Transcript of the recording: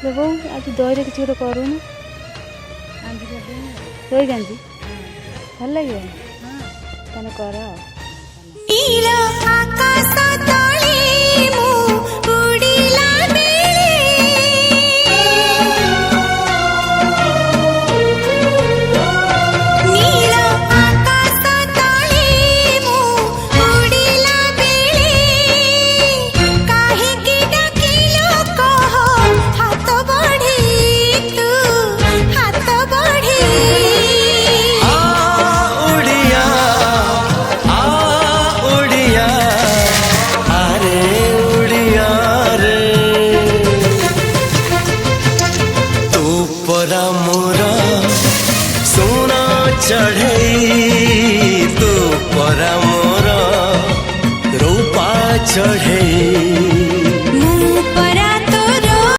बोऊ आज दही किसी गोटे करूँ दही कांजी भल लगे तेने कर चढ़े तू परा मोर रूपा चढ़े